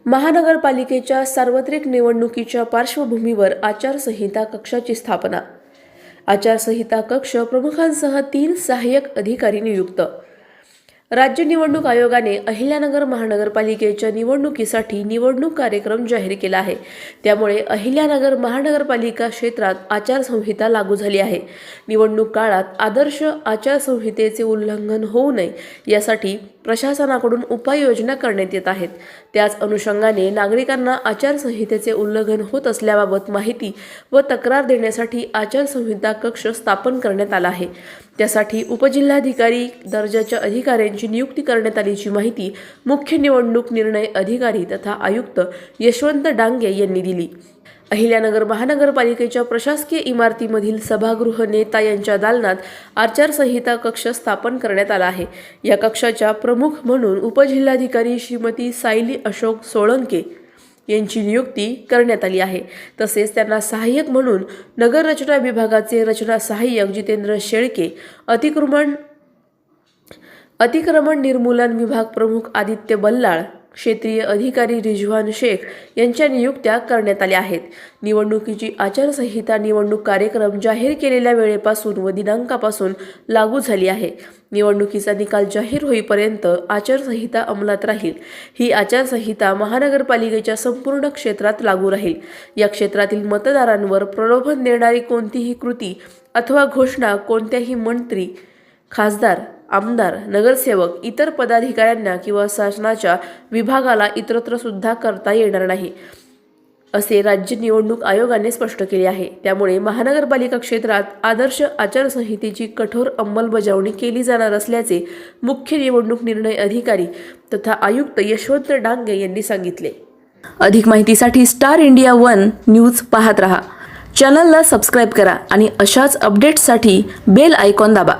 महानगरपालिकेच्या सार्वत्रिक निवडणुकीच्या पार्श्वभूमीवर आचारसंहिता कक्षाची स्थापना। आचारसंहिता कक्ष प्रमुखांसह 3 सहाय्यक अधिकारी नियुक्त। राज्य निवडणूक आयोगाने अहिल्यानगर महानगरपालिकेच्या निवडणुकीसाठी निवडणूक कार्यक्रम जाहीर केला आहे। त्यामुळे अहिल्यानगर महानगरपालिका क्षेत्रात आचारसंहिता लागू झाली आहे। निवडणूक काळात आदर्श आचारसंहितेचे उल्लंघन होऊ नये यासाठी प्रशासनाकडून उपाययोजना करण्यात येत आहेत। त्याच अनुषंगाने नागरिकांना आचारसंहितेचे उल्लंघन होत असल्याबाबत माहिती व तक्रार देण्यासाठी आचारसंहिता कक्ष स्थापन करण्यात आला आहे। त्यासाठी उपजिल्हाधिकारी दर्जाच्या अधिकाऱ्यांची नियुक्ती करण्यात आल्याची माहिती मुख्य निवडणूक निर्णय अधिकारी तथा आयुक्त यशवंत डांगे यांनी दिली। अहिल्यानगर महानगरपालिकेच्या प्रशासकीय इमारतीमधील सभागृह नेता यांच्या दालनात आचारसंहिता कक्ष स्थापन करण्यात आला आहे। या कक्षाच्या प्रमुख म्हणून उपजिल्हाधिकारी श्रीमती सायली अशोक सोळंके यांची नियुक्ती करण्यात आली आहे। तसेच त्यांना सहाय्यक म्हणून नगर रचना विभागाचे रचना सहाय्यक जितेंद्र शेळके, अतिक्रमण निर्मूलन विभाग प्रमुख आदित्य बल्लाळ, क्षेत्रीय अधिकारी रिजवान शेख यांच्या नियुक्त्या करण्यात आल्या आहेत। निवडणुकीची आचारसंहिता निवडणूक कार्यक्रम जाहीर केलेल्या वेळेपासून व दिनांकापासून लागू झाली आहे। निवडणुकीचा निकाल जाहीर होईपर्यंत आचारसंहिता अंमलात राहील। ही आचारसंहिता महानगरपालिकेच्या संपूर्ण क्षेत्रात लागू राहील। या क्षेत्रातील मतदारांवर प्रलोभन देणारी कोणतीही कृती अथवा घोषणा कोणत्याही मंत्री, खासदार, आमदार, नगरसेवक, इतर पदाधिकाऱ्यांना किंवा शासनाच्या विभागाला इतरत्र सुद्धा करता येणार नाही, असे राज्य निवडणूक आयोगाने स्पष्ट केले आहे। त्यामुळे महानगरपालिका क्षेत्रात आदर्श आचारसंहितेची कठोर अंमलबजावणी केली जाणार असल्याचे मुख्य निवडणूक निर्णय अधिकारी तथा आयुक्त यशवंत डांगे यांनी सांगितले। अधिक माहितीसाठी स्टार इंडिया 1 न्यूज पाहत रहा। चॅनलला सबस्क्राइब करा आणि अशाच अपडेट्ससाठी बेल आयकॉन दाबा।